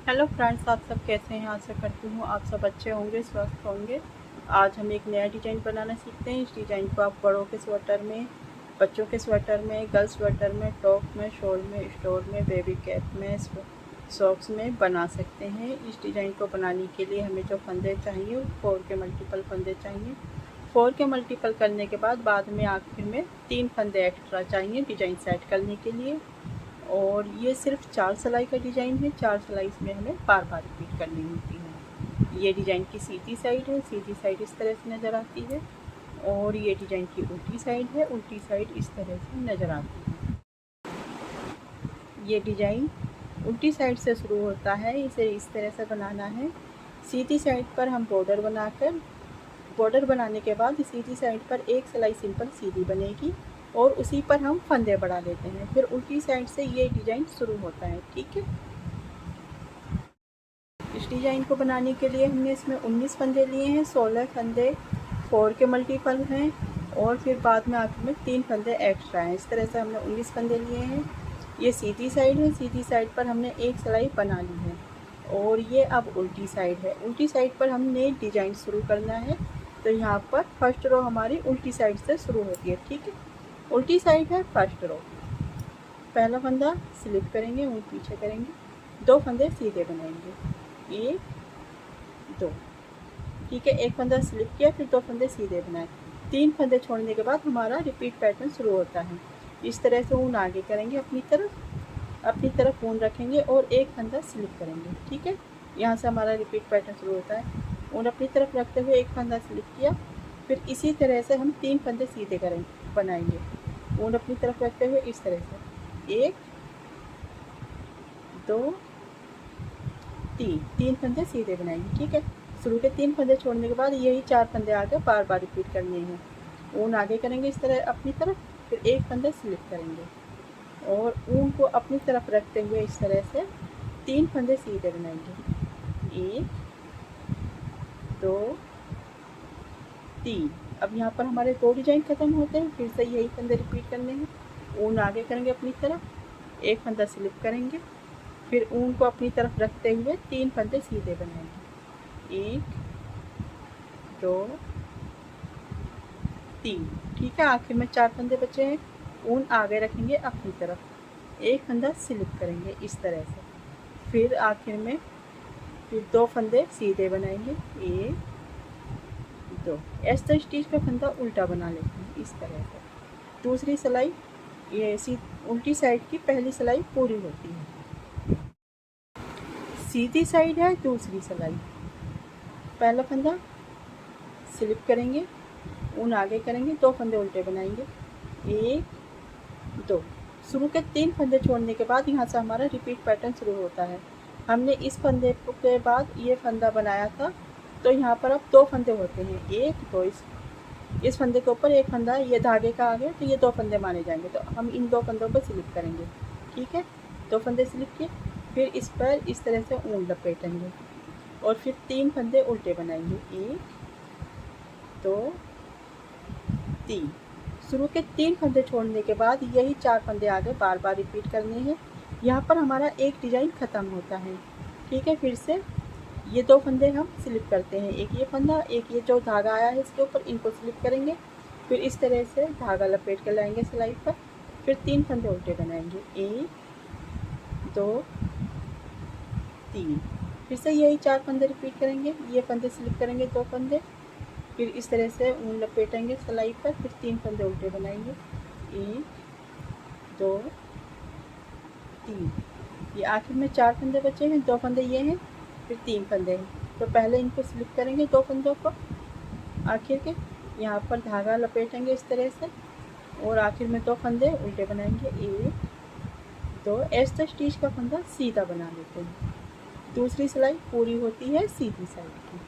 Hello friends, आप सब कैसे हैं। आशा करती हूँ आप सब अच्छे होंगे, स्वस्थ होंगे। आज हम एक नया डिज़ाइन बनाना सीखते हैं। इस डिज़ाइन को आप बड़ों के स्वेटर में, बच्चों के स्वेटर में, गर्ल्स स्वेटर में, टॉप में, शॉल में, स्टोल में, बेबी कैप में, सॉक्स में बना सकते हैं। इस डिज़ाइन को बनाने के लिए हमें जो फंदे चाहिए वो 4 के मल्टीपल फंदे चाहिए। 4 के मल्टीपल करने के बाद में आखिर में 3 फंदे एक्स्ट्रा चाहिए डिज़ाइन सेट करने के लिए। और ये सिर्फ 4 सिलाई का डिज़ाइन है। 4 सिलाई इसमें हमें बार बार रिपीट करनी होती है। ये डिज़ाइन की सीधी साइड है। सीधी साइड इस तरह से नज़र आती है। और ये डिज़ाइन की उल्टी साइड है। उल्टी साइड इस तरह से नज़र आती है। ये डिज़ाइन उल्टी साइड से शुरू होता है। इसे इस तरह से बनाना है। सीधी साइड पर हम बॉर्डर बनाने के बाद सीधी साइड पर एक सिलाई सिंपल सीधी बनेगी और उसी पर हम फंदे बढ़ा लेते हैं। फिर उल्टी साइड से ये डिज़ाइन शुरू होता है। ठीक है। इस डिज़ाइन को बनाने के लिए हमने इसमें 19 फंदे लिए हैं। 16 फंदे 4 के मल्टीपल हैं और फिर बाद में आखिर में 3 फंदे एक्स्ट्रा हैं। इस तरह से हमने 19 फंदे लिए हैं। ये सीधी साइड है। सीधी साइड पर हमने एक सिलाई बना ली है और ये अब उल्टी साइड है। उल्टी साइड पर हमने डिज़ाइन शुरू करना है। तो यहाँ पर फर्स्ट रो हमारी उल्टी साइड से शुरू होती है। ठीक है। उल्टी साइड है फर्स्ट रो। पहला फंदा स्लिप करेंगे, ऊन पीछे करेंगे, 2 फंदे सीधे बनाएंगे, 1 2। ठीक है। एक फंदा स्लिप किया, फिर 2 फंदे सीधे बनाए। 3 फंदे छोड़ने के बाद हमारा रिपीट पैटर्न शुरू होता है। इस तरह से ऊन आगे करेंगे, अपनी तरफ ऊन रखेंगे और एक फंदा स्लिप करेंगे। ठीक है। यहाँ से हमारा रिपीट पैटर्न शुरू होता है। ऊन अपनी तरफ रखते हुए एक फंदा स्लिप किया, फिर इसी तरह से हम 3 फंदे सीधे बनाएंगे। ऊन अपनी तरफ रखते हुए इस तरह से 1 2 3 फंदे सीधे बनाएंगे। ठीक है। शुरू के 3 फंदे छोड़ने के बाद यही 4 फंदे आगे बार बार रिपीट करने हैं। ऊन आगे करेंगे इस तरह अपनी तरफ, फिर एक फंदा स्लिप करेंगे और ऊन को अपनी तरफ रखते हुए इस तरह से 3 फंदे सीधे बनाएंगे, 1 2 3। अब यहाँ पर हमारे 2 डिजाइन खत्म होते हैं। फिर से यही फंदे रिपीट करने हैं। ऊन आगे करेंगे अपनी तरफ, एक फंदा स्लिप करेंगे, फिर ऊन को अपनी तरफ रखते हुए 3 फंदे सीधे बनाएंगे, 1 2 3। ठीक है। आखिर में 4 फंदे बचे हैं। ऊन आगे रखेंगे अपनी तरफ, एक फंदा स्लिप करेंगे इस तरह से, फिर आखिर में फिर 2 फंदे सीधे बनाएंगे, 1 2। ऐसा स्टिच का फंदा उल्टा बना लेते हैं इस तरह से। दूसरी सिलाई ये उल्टी साइड की पहली सिलाई पूरी होती है। सीधी साइड है दूसरी सिलाई। पहला फंदा स्लिप करेंगे, ऊन आगे करेंगे, 2 फंदे उल्टे बनाएंगे, 1 2। शुरू के 3 फंदे छोड़ने के बाद यहाँ से हमारा रिपीट पैटर्न शुरू होता है। हमने इस फंदे के बाद ये फंदा बनाया था, तो यहाँ पर अब 2 फंदे होते हैं, 1 2। इस फंदे के ऊपर एक फंदा ये धागे का आ गया, तो ये 2 फंदे माने जाएंगे। तो हम इन 2 फंदों पर स्लिप करेंगे। ठीक है। 2 फंदे स्लिप किए, फिर इस पर इस तरह से ऊन लपेटेंगे और फिर 3 फंदे उल्टे बनाएंगे, 1 2 3। शुरू के 3 फंदे छोड़ने के बाद यही 4 फंदे आगे बार बार रिपीट करने हैं। यहाँ पर हमारा एक डिज़ाइन ख़त्म होता है। ठीक है। फिर से ये 2 फंदे हम स्लिप करते हैं, एक ये फंदा, एक ये जो धागा आया है इसके ऊपर, इनको स्लिप करेंगे, फिर इस तरह से धागा लपेट कर लाएंगे सिलाई पर, फिर 3 फंदे उल्टे बनाएंगे, 1 2 3। फिर से यही 4 फंदे रिपीट करेंगे। ये फंदे स्लिप करेंगे, 2 फंदे, फिर इस तरह से ऊन लपेटेंगे सिलाई पर, फिर 3 फंदे उल्टे बनाएंगे, 1 2 3। ये आखिर में 4 फंदे बचे हैं, 2 फंदे ये हैं, फिर 3 फंदे हैं। तो पहले इनको स्लिप करेंगे 2 फंदों को, आखिर के यहाँ पर धागा लपेटेंगे इस तरह से और आखिर में 2 फंदे उल्टे बनाएंगे, 1 2। ऐसा स्टिच का फंदा सीधा बना लेते हैं। दूसरी सिलाई पूरी होती है सीधी साइड की।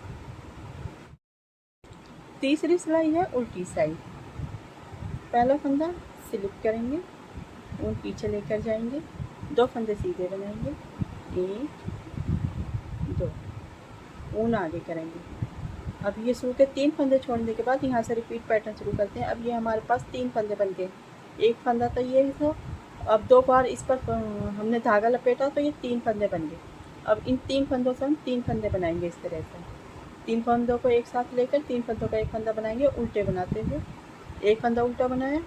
तीसरी सिलाई है उल्टी साइड। पहला फंदा स्लिप करेंगे, ऊन पीछे लेकर जाएंगे, 2 फंदे सीधे बनाएंगे, 1 2। ऊन आगे करेंगे। अब ये शुरू के 3 फंदे छोड़ने के बाद यहाँ से रिपीट पैटर्न शुरू करते हैं। अब ये हमारे पास 3 फंदे बन गए। एक फंदा तो ये था, अब 2 बार इस पर हमने धागा लपेटा तो ये 3 फंदे बन गए। अब इन 3 फंदों से हम 3 फंदे बनाएंगे इस तरह से। 3 फंदों को एक साथ लेकर 3 फंदों का एक फंदा बनाएंगे उल्टे बनाते हुए। एक फंदा उल्टा बनाया,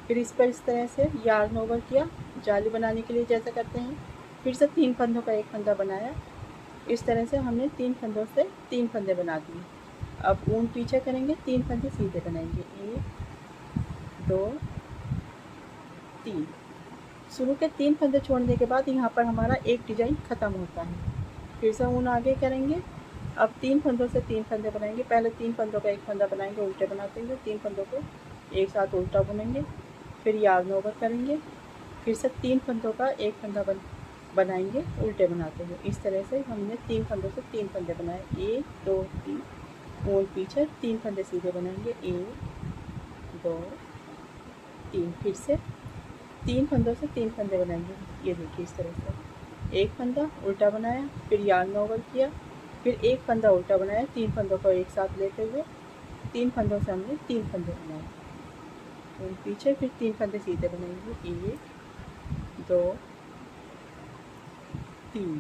फिर इस पर इस तरह से यार्न ओवर किया जाली बनाने के लिए जैसा करते हैं। फिर से 3 फंदों का एक फंदा बनाया। इस तरह से हमने 3 फंदों से 3 फंदे बना दिए। अब ऊन पीछे करेंगे, 3 फंदे सीधे बनाएंगे, 1 2 3। शुरू के 3 फंदे छोड़ने के बाद यहाँ पर हमारा एक डिजाइन ख़त्म होता है। फिर से ऊन आगे करेंगे। अब 3 फंदों से 3 फंदे बनाएंगे। पहले 3 फंदों का एक फंदा बनाएंगे उल्टे बनाते हुए, 3 फंदों को एक साथ उल्टा बुनेंगे, फिर यार्न ओवर करेंगे, फिर से 3 फंदों का एक फंदा बनाएंगे उल्टे बनाते हुए। इस तरह से हमने 3 फंदों से 3 फंदे बनाए, 1 2 3। ऊन पीछे 3 फंदे सीधे बनाएंगे, 1 2 3। फिर से 3 फंदों से 3 फंदे बनाएंगे। ये देखिए इस तरह से एक फंदा उल्टा बनाया, फिर यार्न ओवर किया, फिर एक फंदा उल्टा बनाया, 3 फंदों को एक साथ लेते हुए 3 फंदों से हमने 3 फंदे बनाए। ऊन पीछे फिर 3 फंदे सीधे बनाएंगे, 1 2 3।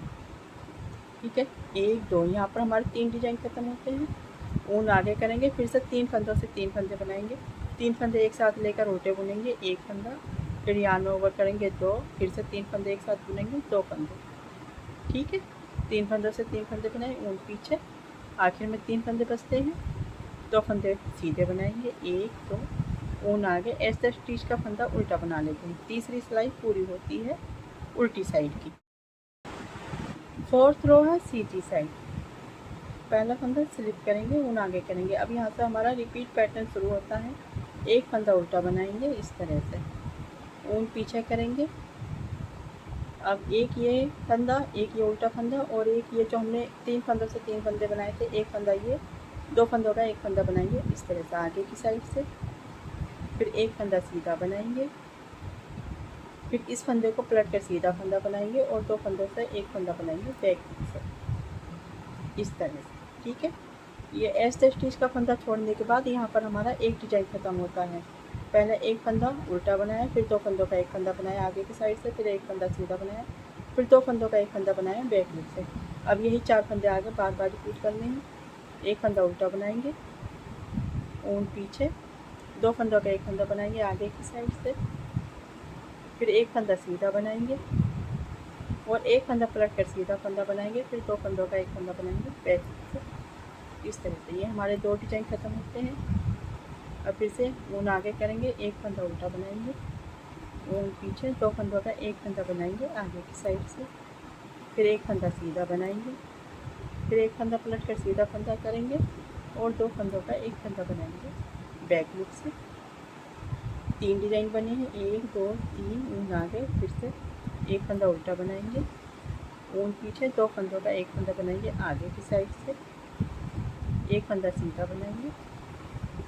ठीक है, 1 2। यहाँ पर हमारे 3 डिजाइन ख़त्म होते हैं। ऊन आगे करेंगे, फिर से 3 फंदों से 3 फंदे बनाएंगे। 3 फंदे एक साथ लेकर उल्टे बुनेंगे, एक फंदा, फिर यार्न ओवर करेंगे 2, फिर से 3 फंदे एक साथ बुनेंगे, 2 फंदे। ठीक है, 3 फंदों से 3 फंदे बनाए, ऊन पीछे, आखिर में 3 फंदे बचते हैं, 2 फंदे सीधे बनाएंगे, 1 2। ऊन आगे ऐसे स्टिच का फंदा उल्टा बना लेते हैं। तीसरी सिलाई पूरी होती है उल्टी साइड की। 4th रो है सीधी साइड। पहला फंदा स्लिप करेंगे, ऊन आगे करेंगे। अब यहाँ से हमारा रिपीट पैटर्न शुरू होता है। एक फंदा उल्टा बनाएंगे इस तरह से, ऊन पीछे करेंगे। अब एक ये फंदा, एक ये उल्टा फंदा, और एक ये जो हमने 3 फंदों से 3 फंदे बनाए थे, एक फंदा ये, 2 फंदों का एक फंदा बनाएंगे इस तरह से आगे की साइड से। फिर एक फंदा सीधा बनाएंगे, फिर इस फंदे को पलट कर सीधा फंदा बनाएंगे, और 2 फंदों से एक फंदा बनाएंगे बैक से इस तरह से। ठीक है, ये ऐसे स्टिच का फंदा छोड़ने के बाद यहाँ पर हमारा एक डिजाइन ख़त्म होता है। पहले एक फंदा उल्टा बनाया, फिर 2 फंदों का एक फंदा बनाया आगे की साइड से, फिर एक फंदा सीधा बनाया, फिर 2 फंदों का एक फंदा बनाया बैक लूप से। अब यही 4 फंदे आगे बार बार रिपीट करने हैं। एक फंदा उल्टा बनाएंगे, ऊन पीछे, 2 फंदों का एक फंदा बनाएंगे आगे की साइड से, फिर एक फंदा सीधा बनाएंगे, और एक फंदा पलट कर सीधा फंदा बनाएंगे, फिर 2 फंदों का एक फंदा बनाएंगे बैक से इस तरह से। ये हमारे 2 डिजाइन ख़त्म होते हैं। अब फिर से ऊन आगे करेंगे, एक फंदा उल्टा बनाएंगे, ऊन पीछे, 2 फंदों का एक फंदा बनाएंगे आगे की साइड से, फिर एक फंदा सीधा बनाएंगे, फिर एक फंदा पलट कर सीधा फंदा करेंगे, और 2 फंदों का एक फंदा बनाएंगे बैक लूप से। 3 डिजाइन बने हैं, 1 2 3। ऊन आगे, फिर से एक फंदा उल्टा बनाएंगे, ऊन पीछे, 2 फंदों का एक फंदा बनाएंगे आगे की साइड से, एक फंदा सीधा बनाएंगे,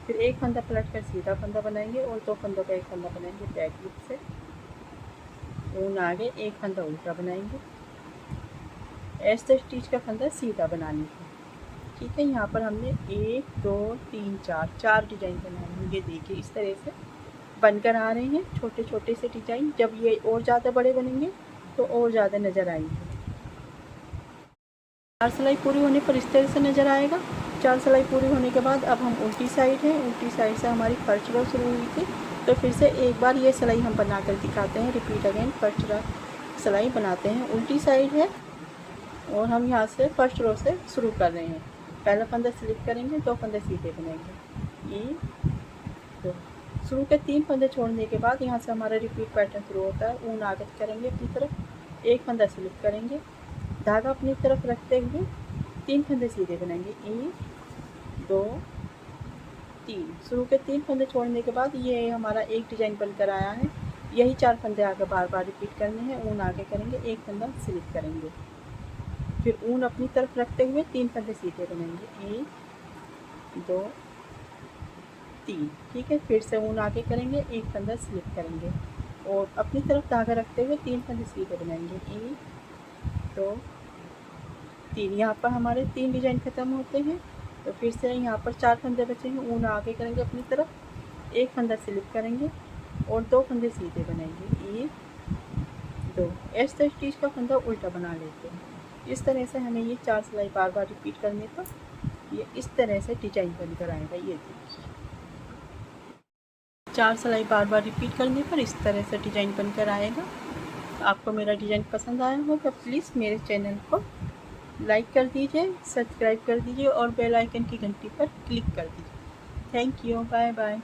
फिर एक फंदा पलट कर सीधा फंदा बनाएंगे, और 2 फंदों का एक फंदा बनाएंगे बैक लूप से। ऊन आगे, एक फंदा उल्टा बनाएंगे, ऐसे स्टिच का फंदा सीधा बनाने का। ठीक है, यहाँ पर हमने 1 2 3 4 डिजाइन बनाए हैं। ये देखिए इस तरह से बनकर आ रहे हैं छोटे छोटे से डिजाइन। जब ये और ज़्यादा बड़े बनेंगे तो और ज़्यादा नज़र आएंगे। 4 सिलाई पूरी होने पर इस तरह से नज़र आएगा। 4 सिलाई पूरी होने के बाद अब हम उल्टी साइड हैं। उल्टी साइड से हमारी फर्स्ट रो शुरू हुई थी, तो फिर से एक बार ये सिलाई हम बनाकर दिखाते हैं। रिपीट अगेन फर्स्ट रो सिलाई बनाते हैं। उल्टी साइड है और हम यहाँ से फर्स्ट रो से शुरू कर रहे हैं। पहला फंदा स्लिप करेंगे, 2 फंदे सीधे बनाएंगे, 1 2। शुरू के 3 फंदे छोड़ने के बाद यहाँ से हमारा रिपीट पैटर्न शुरू होता है। ऊन आगे करेंगे अपनी तरफ, एक फंदा स्लिप करेंगे, धागा अपनी तरफ रखते हुए 3 फंदे सीधे बनाएंगे, 1 2 3। शुरू के 3 फंदे छोड़ने के बाद ये हमारा एक डिजाइन बनकर आया है। यही 4 फंदे आगे बार बार रिपीट करने हैं। ऊन आगे करेंगे, एक फंदा स्लिप करेंगे, फिर ऊन अपनी तरफ रखते हुए 3 फंदे सीधे बनाएंगे, 1 2 3। ठीक है, फिर से ऊन आगे करेंगे, एक फंदा स्लिप करेंगे, और अपनी तरफ धागा रखते हुए 3 फंदे सीधे बनाएंगे, 1 2 3। यहाँ पर हमारे 3 डिजाइन ख़त्म होते हैं। तो फिर से यहाँ पर 4 फंदे बचे हैं। ऊन आगे करेंगे अपनी तरफ, एक फंदा स्लिप करेंगे, और 2 फंदे सीधे बनाएंगे, 1 2। ऐसे स्टिच का फंदा उल्टा बना लेते हैं। इस तरह से हमें ये 4 सिलाई बार बार रिपीट करने पर ये इस तरह से डिजाइन बनकर आएगा। ये देखिए 4 सिलाई बार बार रिपीट करने पर इस तरह से डिजाइन बनकर आएगा। आपको मेरा डिजाइन पसंद आया हो तो प्लीज़ मेरे चैनल को लाइक कर दीजिए, सब्सक्राइब कर दीजिए और बेल आइकन की घंटी पर क्लिक कर दीजिए। Thank you, bye bye.